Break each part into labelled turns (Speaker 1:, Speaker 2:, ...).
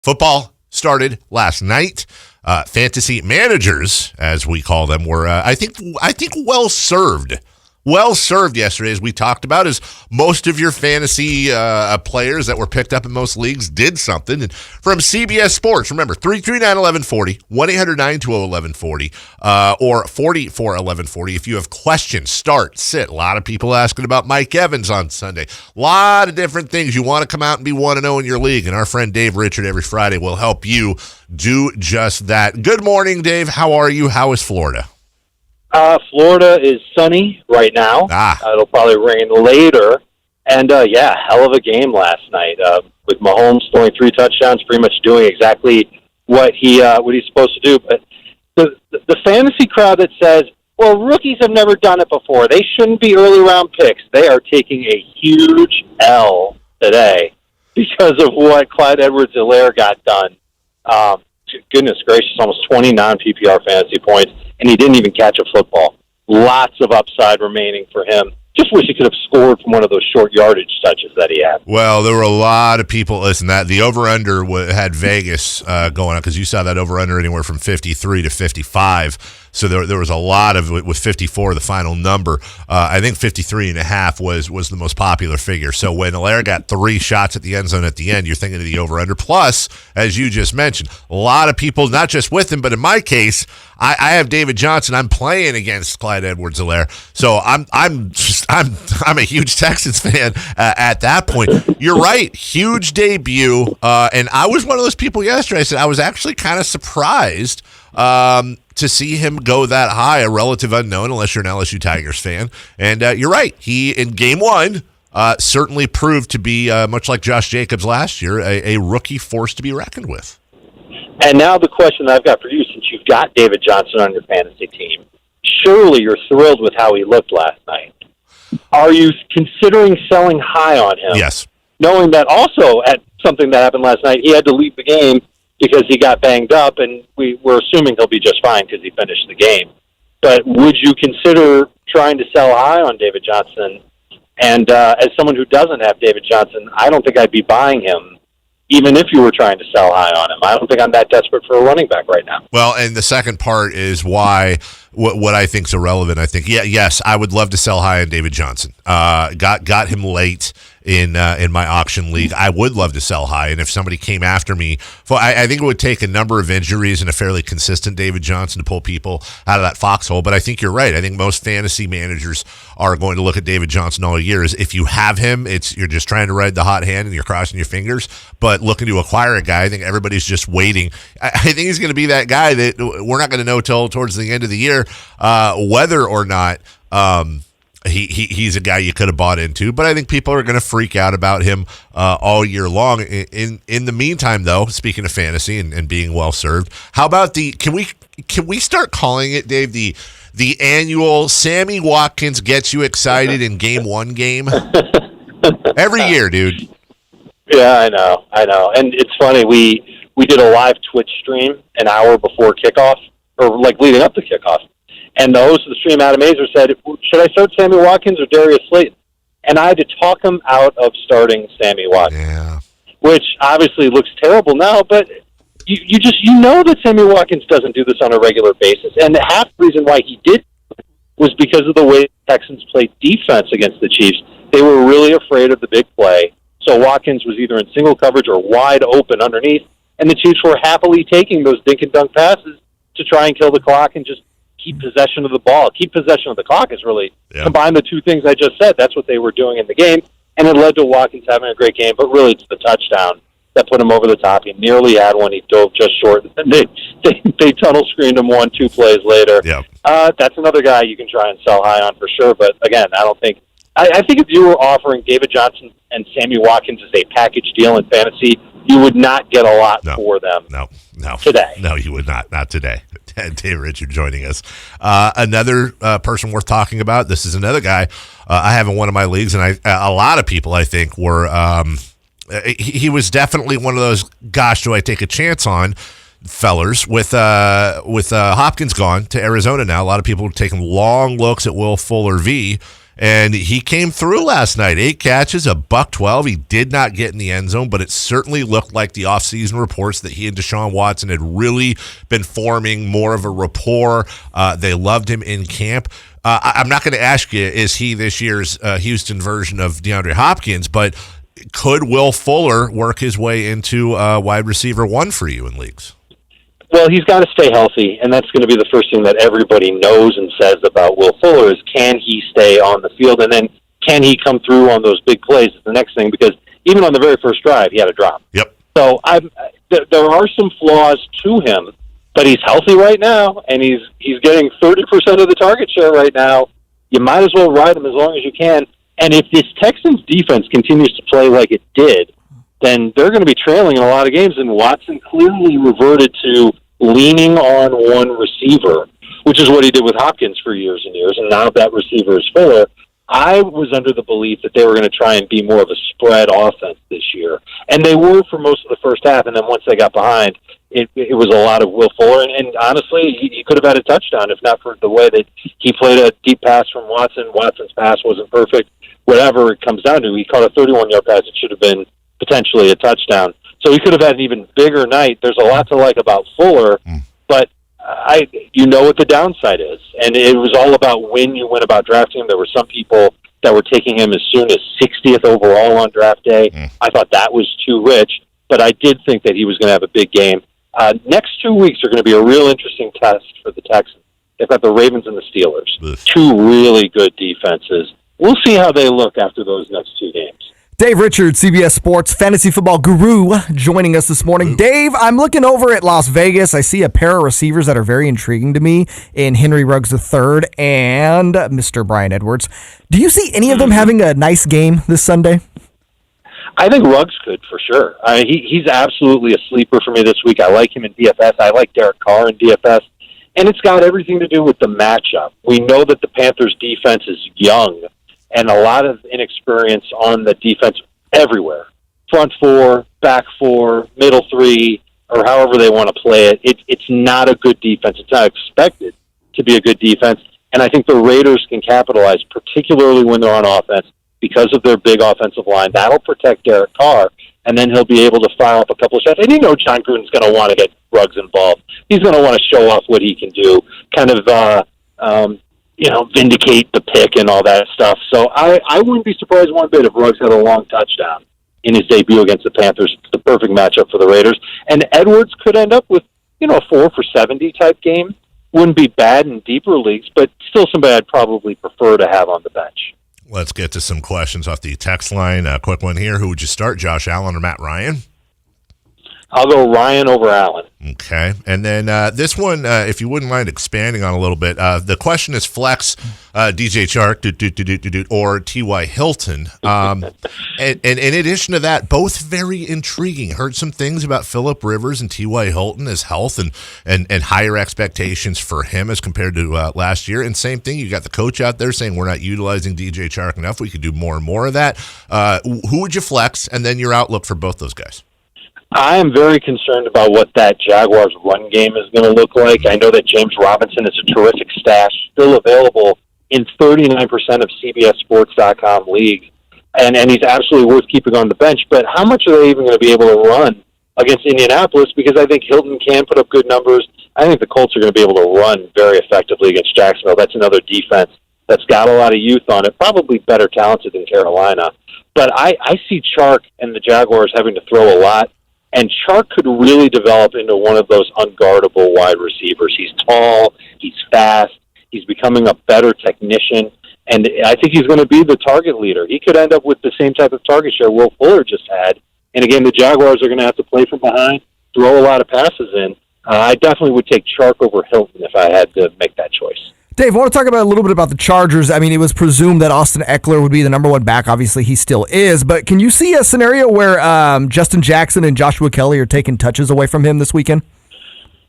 Speaker 1: Football started last night. Fantasy managers, as we call them, were I think well served. Well served yesterday, as we talked about, as most of your fantasy players that were picked up in most leagues did something. And from CBS Sports, remember, 339-1140, 1-800-920-1140, or 44-1140. If you have questions, start, sit. A lot of people asking about Mike Evans on Sunday. A lot of different things. You want to come out and be 1-0 in your league, and our friend Dave Richard every Friday will help you do just that. Good morning, Dave. How are you? How is Florida?
Speaker 2: Florida is sunny right now. It'll probably rain later. And, hell of a game last night with Mahomes throwing 3 touchdowns, pretty much doing exactly what he's supposed to do. But the fantasy crowd that says, well, rookies have never done it before, they shouldn't be early round picks, they are taking a huge L today because of what Clyde Edwards-Helaire got done. Goodness gracious, almost 20 non-PPR fantasy points, and he didn't even catch a football. Lots of upside remaining for him. Just wish he could have scored from one of those short yardage touches that he had.
Speaker 1: Well, there were a lot of people. Listen, that the over-under had Vegas going on, because you saw that over-under anywhere from 53 to 55. So there was a lot of, with 54, the final number. I think 53.5 was the most popular figure. So when Helaire got 3 shots at the end zone at the end, you're thinking of the over-under. Plus, as you just mentioned, a lot of people, not just with him, but in my case, I have David Johnson. I'm playing against Clyde Edwards-Helaire. So I'm a huge Texans fan at that point. You're right. Huge debut. And I was one of those people yesterday. I said I was actually kind of surprised to see him go that high, a relative unknown, unless you're an LSU Tigers fan. And you're right. He, in game 1, certainly proved to be, much like Josh Jacobs last year, a rookie force to be reckoned with.
Speaker 2: And now the question that I've got for you, since you've got David Johnson on your fantasy team, surely you're thrilled with how he looked last night. Are you considering selling high on him?
Speaker 1: Yes.
Speaker 2: Knowing that also at something that happened last night, he had to leave the game because he got banged up, and we're assuming he'll be just fine because he finished the game. But would you consider trying to sell high on David Johnson? And as someone who doesn't have David Johnson, I don't think I'd be buying him, even if you were trying to sell high on him. I don't think I'm that desperate for a running back right now.
Speaker 1: Well, and the second part is why what I think is irrelevant. I think, yes, I would love to sell high on David Johnson. Got him late in my auction league. I would love to sell high, and if somebody came after me, I think it would take a number of injuries and a fairly consistent David Johnson to pull people out of that foxhole. But I think you're right. I think most fantasy managers are going to look at David Johnson all year. If you have him, you're just trying to ride the hot hand and you're crossing your fingers. But looking to acquire a guy, I think everybody's just waiting. I think he's going to be that guy that we're not going to know till towards the end of the year whether or not he's a guy you could have bought into. But I think people are going to freak out about him all year long. In the meantime, though, speaking of fantasy and being well served, how about can we start calling it, Dave, the annual Sammy Watkins gets you excited in game 1 game? Every year, dude.
Speaker 2: Yeah, I know. And it's funny, we did a live Twitch stream an hour before kickoff, or like leading up to kickoff. And the host of the stream, Adam Azer, said, should I start Sammy Watkins or Darius Slayton? And I had to talk him out of starting Sammy Watkins, which obviously looks terrible now, but you know that Sammy Watkins doesn't do this on a regular basis. And half the reason why he did was because of the way the Texans played defense against the Chiefs. They were really afraid of the big play. So Watkins was either in single coverage or wide open underneath, and the Chiefs were happily taking those dink and dunk passes to try and kill the clock and just keep possession of the ball. Keep possession of the clock is really, combine the two things I just said, that's what they were doing in the game, and it led to Watkins having a great game, but really it's the touchdown that put him over the top. He nearly had one. He dove just short. And they tunnel screened him 1-2 plays later.
Speaker 1: Yep.
Speaker 2: That's another guy you can try and sell high on for sure, but again, I think if you were offering David Johnson and Sammy Watkins as a package deal in fantasy, you would not get a lot for them today. No, you would not. Not today.
Speaker 1: Dave Richard joining us. Another person worth talking about. This is another guy I have in one of my leagues, and a lot of people, I think, were he was definitely one of those, gosh, do I take a chance on fellers with Hopkins gone to Arizona now. A lot of people are taking long looks at Will Fuller V. and he came through last night. 8 catches, $112. He did not get in the end zone, but it certainly looked like the offseason reports that he and Deshaun Watson had really been forming more of a rapport. They loved him in camp. I'm not going to ask you, is he this year's Houston version of DeAndre Hopkins, but could Will Fuller work his way into wide receiver 1 for you in leagues?
Speaker 2: Well, he's got to stay healthy, and that's going to be the first thing that everybody knows and says about Will Fuller is, can he stay on the field, and then can he come through on those big plays is the next thing, because even on the very first drive, he had a drop.
Speaker 1: Yep.
Speaker 2: So there are some flaws to him, but he's healthy right now, and he's getting 30% of the target share right now. You might as well ride him as long as you can. And if this Texans defense continues to play like it did, then they're going to be trailing in a lot of games. And Watson clearly reverted to leaning on one receiver, which is what he did with Hopkins for years and years. And now that receiver is Fuller. I was under the belief that they were going to try and be more of a spread offense this year. And they were for most of the first half. And then once they got behind, it was a lot of Will Fuller. And honestly, he could have had a touchdown if not for the way that he played a deep pass from Watson. Watson's pass wasn't perfect. Whatever it comes down to, he caught a 31-yard pass. It should have been potentially a touchdown. So he could have had an even bigger night. There's a lot to like about Fuller, but you know what the downside is. And it was all about when you went about drafting him. There were some people that were taking him as soon as 60th overall on draft day. I thought that was too rich, but I did think that he was going to have a big game. Next 2 weeks are going to be a real interesting test for the Texans. They've got the Ravens and the Steelers, 2 really good defenses. We'll see how they look after those next 2 games.
Speaker 3: Dave Richards, CBS Sports fantasy football guru, joining us this morning. Dave, I'm looking over at Las Vegas. I see a pair of receivers that are very intriguing to me in Henry Ruggs III and Mr. Bryan Edwards. Do you see any of them having a nice game this Sunday?
Speaker 2: I think Ruggs could, for sure. He's absolutely a sleeper for me this week. I like him in DFS. I like Derek Carr in DFS. And it's got everything to do with the matchup. We know that the Panthers' defense is young and a lot of inexperience on the defense everywhere. Front 4, back 4, middle 3, or however they want to play it. It's not a good defense. It's not expected to be a good defense. And I think the Raiders can capitalize, particularly when they're on offense, because of their big offensive line. That'll protect Derek Carr, and then he'll be able to fire up a couple of shots. And you know John Gruden's going to want to get Ruggs involved. He's going to want to show off what he can do, kind of vindicate the pick and all that stuff. So I wouldn't be surprised one bit if Ruggs had a long touchdown in his debut against the Panthers. It's the perfect matchup for the Raiders. And Edwards could end up with, a 4 for 70 type game. Wouldn't be bad in deeper leagues, but still somebody I'd probably prefer to have on the bench.
Speaker 1: Let's get to some questions off the text line. A quick one here. Who would you start, Josh Allen or Matt Ryan?
Speaker 2: I'll go Ryan over Allen.
Speaker 1: Okay. And then this one, if you wouldn't mind expanding on a little bit, the question is flex DJ Chark or T.Y. Hilton. And in addition to that, both very intriguing. Heard some things about Phillip Rivers and T.Y. Hilton, his health and higher expectations for him as compared to last year. And same thing, you got the coach out there saying we're not utilizing DJ Chark enough. We could do more and more of that. Who would you flex? And then your outlook for both those guys.
Speaker 2: I am very concerned about what that Jaguars run game is going to look like. I know that James Robinson is a terrific stash, still available in 39% of CBSSports.com leagues, and he's absolutely worth keeping on the bench. But how much are they even going to be able to run against Indianapolis? Because I think Hilton can put up good numbers. I think the Colts are going to be able to run very effectively against Jacksonville. That's another defense that's got a lot of youth on it, probably better talented than Carolina. But I see Chark and the Jaguars having to throw a lot. And Chark could really develop into one of those unguardable wide receivers. He's tall, he's fast, he's becoming a better technician, and I think he's going to be the target leader. He could end up with the same type of target share Will Fuller just had. And again, the Jaguars are going to have to play from behind, throw a lot of passes in. I definitely would take Chark over Hilton if I had to make that choice.
Speaker 3: Dave, I want to talk about a little bit about the Chargers. I mean, it was presumed that Austin Eckler would be the number one back. Obviously, he still is. But can you see a scenario where Justin Jackson and Joshua Kelly are taking touches away from him this weekend?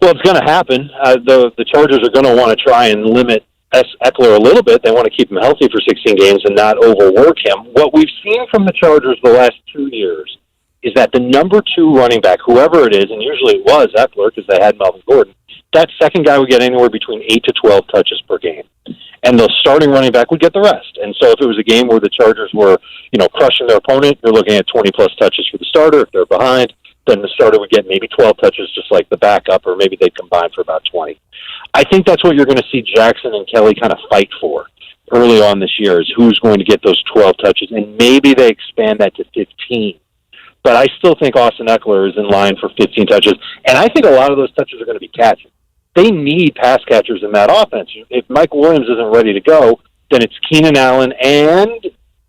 Speaker 2: Well, it's going to happen. The Chargers are going to want to try and limit Eckler a little bit. They want to keep him healthy for 16 games and not overwork him. What we've seen from the Chargers the last 2 years is that the number 2 running back, whoever it is, and usually it was Eckler because they had Melvin Gordon, that second guy would get anywhere between 8 to 12 touches per game. and the starting running back would get the rest. And so if it was a game where the Chargers were, crushing their opponent, you're looking at 20-plus touches for the starter. If they're behind, then the starter would get maybe 12 touches just like the backup, or maybe they'd combine for about 20. I think that's what you're going to see Jackson and Kelly kind of fight for early on this year, is who's going to get those 12 touches, and maybe they expand that to 15. But I still think Austin Eckler is in line for 15 touches, and I think a lot of those touches are going to be catches. They need pass catchers in that offense. If Mike Williams isn't ready to go, then it's Keenan Allen and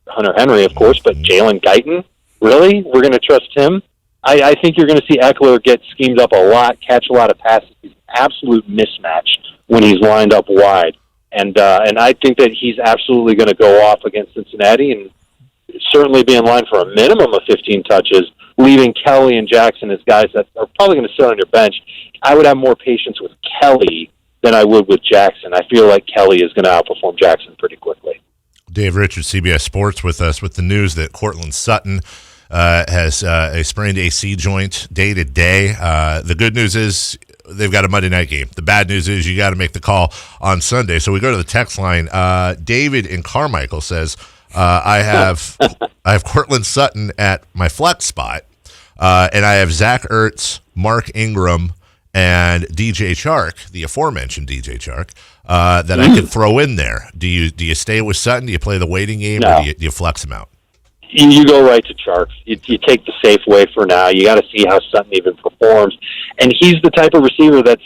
Speaker 2: Hunter Henry, of course, but Jalen Guyton, really? We're going to trust him? I think you're going to see Eckler get schemed up a lot, catch a lot of passes. He's an absolute mismatch when he's lined up wide. And I think that he's absolutely going to go off against Cincinnati and certainly be in line for a minimum of 15 touches, leaving Kelly and Jackson as guys that are probably going to sit on your bench. I would have more patience with Kelly than I would with Jackson. I feel like Kelly is going to outperform Jackson pretty quickly.
Speaker 1: Dave Richards, CBS Sports, with us with the news that Cortland Sutton has a sprained AC joint day to day. The good news is they've got a Monday night game. The bad news is you got to make the call on Sunday. So we go to the text line. David in Carmichael says, I have Cortland Sutton at my flex spot, and I have Zach Ertz, Mark Ingram, and DJ Chark, the aforementioned DJ Chark, that I could throw in there. Do you stay with Sutton? Do you play the waiting game, or do you flex him out?
Speaker 2: You go right to Chark. You take the safe way for now. You got to see how Sutton even performs. And he's the type of receiver that's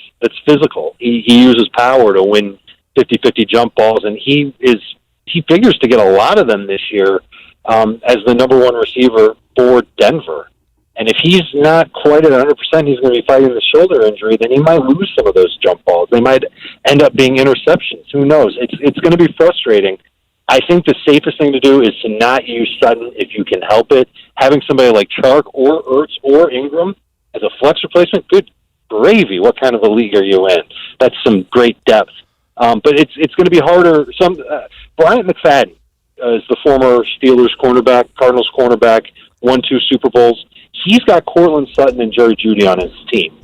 Speaker 2: physical. He uses power to win 50-50 jump balls, and he figures to get a lot of them this year as the number one receiver for Denver. And if he's not quite at 100%, he's going to be fighting the shoulder injury, then he might lose some of those jump balls. They might end up being interceptions. Who knows? It's going to be frustrating. I think the safest thing to do is to not use Sutton if you can help it. Having somebody like Chark or Ertz or Ingram as a flex replacement, good gravy. What kind of a league are you in? That's some great depth. But it's going to be harder. Bryant McFadden is the former Steelers cornerback, Cardinals cornerback, won 2 Super Bowls. He's got Cortland Sutton and Jerry Jeudy on his team.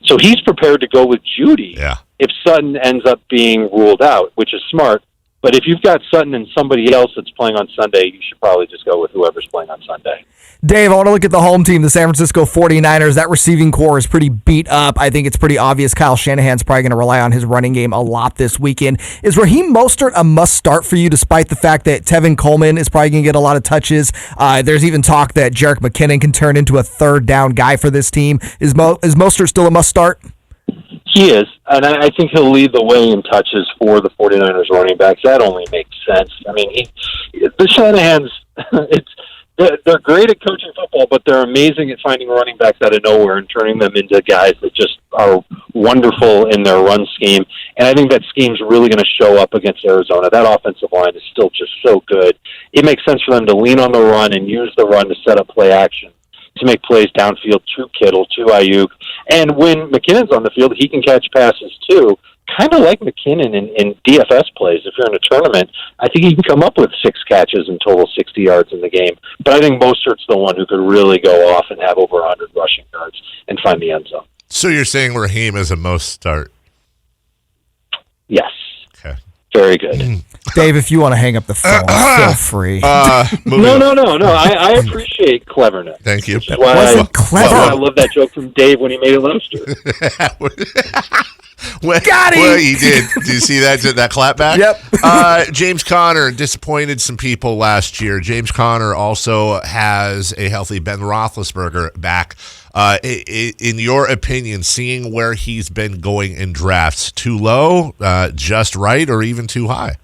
Speaker 2: So he's prepared to go with Jeudy if Sutton ends up being ruled out, which is smart. But if you've got Sutton and somebody else that's playing on Sunday, you should probably just go with whoever's playing on Sunday.
Speaker 3: Dave, I want to look at the home team, the San Francisco 49ers. That receiving core is pretty beat up. I think it's pretty obvious Kyle Shanahan's probably going to rely on his running game a lot this weekend. Is Raheem Mostert a must-start for you, despite the fact that Tevin Coleman is probably going to get a lot of touches? There's even talk that Jerick McKinnon can turn into a third-down guy for this team. Is Mostert still a must-start?
Speaker 2: He is, and I think he'll lead the way in touches for the 49ers running backs. That only makes sense. I mean, the Shanahans, they're great at coaching football, but they're amazing at finding running backs out of nowhere and turning them into guys that just are wonderful in their run scheme. And I think that scheme's really going to show up against Arizona. That offensive line is still just so good. It makes sense for them to lean on the run and use the run to set up play action, to make plays downfield to Kittle, to Ayuk. And when McKinnon's on the field, he can catch passes too. Kind of like McKinnon in DFS plays. If you're in a tournament, I think he can come up with 6 catches and total 60 yards in the game. But I think Mostert's the one who could really go off and have over 100 rushing yards and find the end zone. So
Speaker 1: you're saying Raheem is a most start?
Speaker 2: Yes.
Speaker 1: Okay.
Speaker 2: Very good.
Speaker 3: Dave, if you want to hang up the phone, feel free.
Speaker 2: No. I appreciate cleverness.
Speaker 1: Thank you.
Speaker 3: Wasn't clever.
Speaker 2: I love that joke from Dave when he made it Lobster.
Speaker 3: Got him.
Speaker 1: Well, he did. Did you see that clap back?
Speaker 3: Yep.
Speaker 1: James Conner disappointed some people last year. James Conner also has a healthy Ben Roethlisberger back. In your opinion, seeing where he's been going in drafts, too low, just right, or even too high?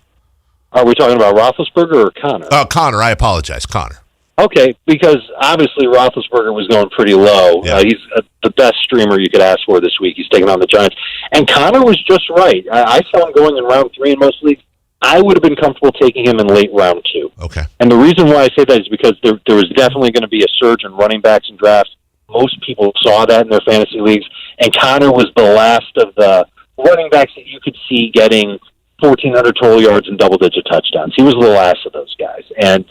Speaker 2: Are we talking about Roethlisberger or Conner?
Speaker 1: Conner. I apologize. Conner.
Speaker 2: Okay, because obviously Roethlisberger was going pretty low.
Speaker 1: Yeah.
Speaker 2: He's the best streamer you could ask for this week. He's taking on the Giants. And Conner was just right. I saw him going in round 3 in most leagues. I would have been comfortable taking him in late round 2.
Speaker 1: Okay.
Speaker 2: And the reason why I say that is because there was definitely going to be a surge in running backs and drafts. Most people saw that in their fantasy leagues. And Conner was the last of the running backs that you could see getting 1,400 total yards and double-digit touchdowns. He was the last of those guys. And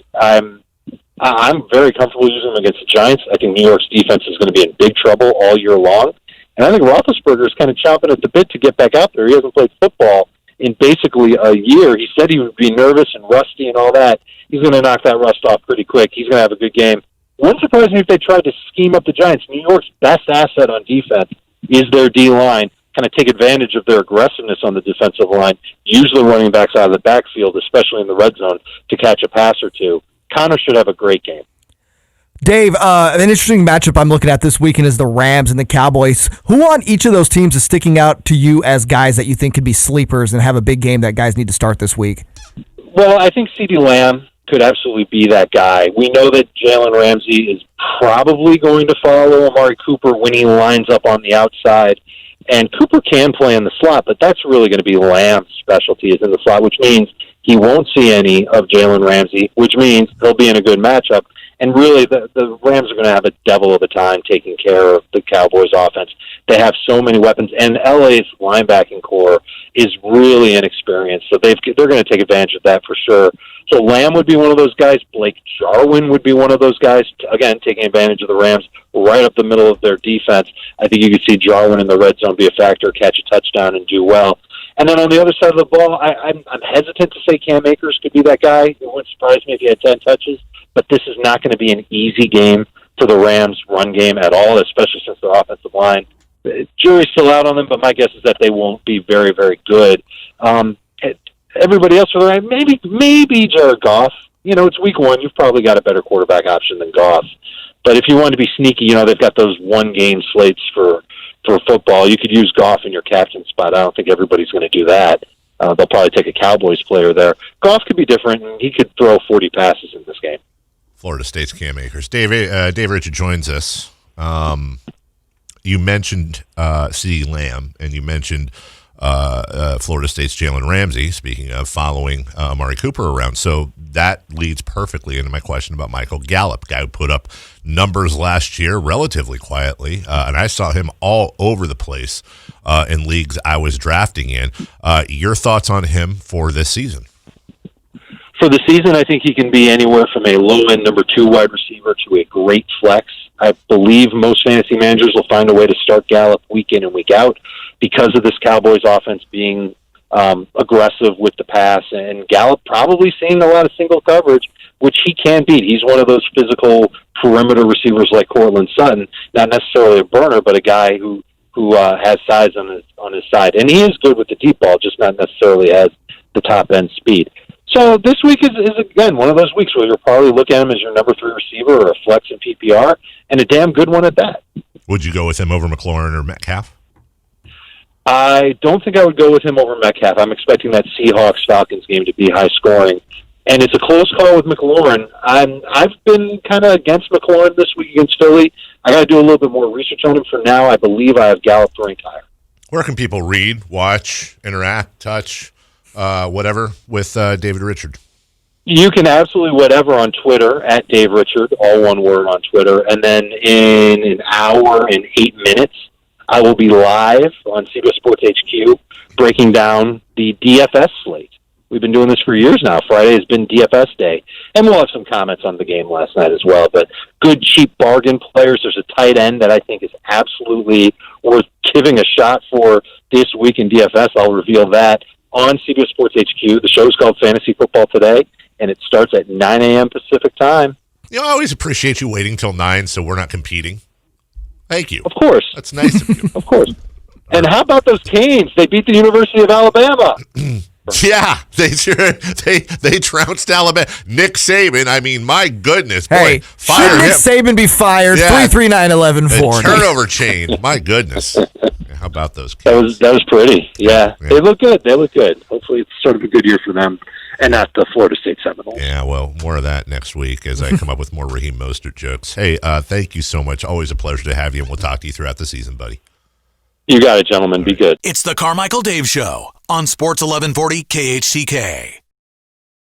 Speaker 2: I'm very comfortable using him against the Giants. I think New York's defense is going to be in big trouble all year long. And I think Roethlisberger is kind of chomping at the bit to get back out there. He hasn't played football in basically a year. He said he would be nervous and rusty and all that. He's going to knock that rust off pretty quick. He's going to have a good game. Wouldn't surprise me if they tried to scheme up the Giants. New York's best asset on defense is their D-line. Kind of take advantage of their aggressiveness on the defensive line, use the running backs out of the backfield, especially in the red zone, to catch a pass or two. Connor should have a great game.
Speaker 3: Dave, an interesting matchup I'm looking at this weekend is the Rams and the Cowboys. Who on each of those teams is sticking out to you as guys that you think could be sleepers and have a big game that guys need to start this week?
Speaker 2: Well, I think CeeDee Lamb could absolutely be that guy. We know that Jalen Ramsey is probably going to follow Amari Cooper when he lines up on the outside. And Cooper can play in the slot, but that's really going to be Lamb's specialty is in the slot, which means he won't see any of Jalen Ramsey, which means they'll be in a good matchup. And really, the Rams are going to have a devil of a time taking care of the Cowboys' offense. They have so many weapons, and LA's linebacking core is really inexperienced, so they're going to take advantage of that for sure. So Lamb would be one of those guys. Blake Jarwin would be one of those guys, again, taking advantage of the Rams right up the middle of their defense. I think you could see Jarwin in the red zone be a factor, catch a touchdown, and do well. And then on the other side of the ball, I'm hesitant to say Cam Akers could be that guy. It wouldn't surprise me if he had 10 touches. But this is not going to be an easy game for the Rams' run game at all, especially since their offensive line. The jury's still out on them, but my guess is that they won't be very, very good. Everybody else for the Rams, maybe Jared Goff. You know, it's week one. You've probably got a better quarterback option than Goff. But if you want to be sneaky, you know, they've got those one-game slates for football. You could use Goff in your captain spot. I don't think everybody's going to do that. They'll probably take a Cowboys player there. Goff could be different, and he could throw 40 passes in this game.
Speaker 1: Florida State's Cam Akers. Dave Richard joins us. You mentioned CeeDee Lamb, and you mentioned Florida State's Jalen Ramsey, speaking of following Amari Cooper around. So that leads perfectly into my question about Michael Gallup, guy who put up numbers last year relatively quietly, and I saw him all over the place in leagues I was drafting in. Your thoughts on him for this season?
Speaker 2: For the season, I think he can be anywhere from a low-end number 2 wide receiver to a great flex. I believe most fantasy managers will find a way to start Gallup week in and week out because of this Cowboys offense being aggressive with the pass, and Gallup probably seeing a lot of single coverage, which he can beat. He's one of those physical perimeter receivers like Cortland Sutton, not necessarily a burner, but a guy who has size on his side. And he is good with the deep ball, just not necessarily has the top-end speed. So this week is again, one of those weeks where you'll probably look at him as your number 3 receiver or a flex in PPR, and a damn good one at that.
Speaker 1: Would you go with him over McLaurin or Metcalf?
Speaker 2: I don't think I would go with him over Metcalf. I'm expecting that Seahawks-Falcons game to be high-scoring. And it's a close call with McLaurin. I've been kind of against McLaurin this week against Philly. I got to do a little bit more research on him. For now, I believe I have Gallup ranked higher.
Speaker 1: Where can people read, watch, interact, touch, whatever with David Richard?
Speaker 2: You can absolutely whatever on Twitter, at Dave Richard, all one word on Twitter. And then in an hour and 8 minutes, I will be live on CBS Sports HQ breaking down the DFS slate. We've been doing this for years now. Friday has been DFS day. And we'll have some comments on the game last night as well. But good, cheap bargain players. There's a tight end that I think is absolutely worth giving a shot for this week in DFS. I'll reveal that on CBS Sports HQ. The show is called Fantasy Football Today, and it starts at 9 a.m. Pacific time.
Speaker 1: You know, I always appreciate you waiting till 9 so we're not competing. Thank you.
Speaker 2: Of course.
Speaker 1: That's nice of you.
Speaker 2: Of course. And how about those Canes? They beat the University of Alabama.
Speaker 1: Yeah, they trounced Alabama. Nick Saban, I mean, my goodness. Boy,
Speaker 3: Hey,
Speaker 1: fire
Speaker 3: should Nick
Speaker 1: him.
Speaker 3: Saban be fired?
Speaker 1: Yeah.
Speaker 3: 339-1140.
Speaker 1: Turnover chain. My goodness. How about those kids?
Speaker 2: That was pretty. Yeah. They look good. Hopefully it's sort of a good year for them and not the Florida State Seminoles.
Speaker 1: Yeah, well, more of that next week as I come up with more Raheem Mostert jokes. Hey, thank you so much. Always a pleasure to have you, and we'll talk to you throughout the season, buddy.
Speaker 2: You got it, gentlemen. Be good.
Speaker 4: It's the Carmichael Dave Show on Sports 1140 KHTK.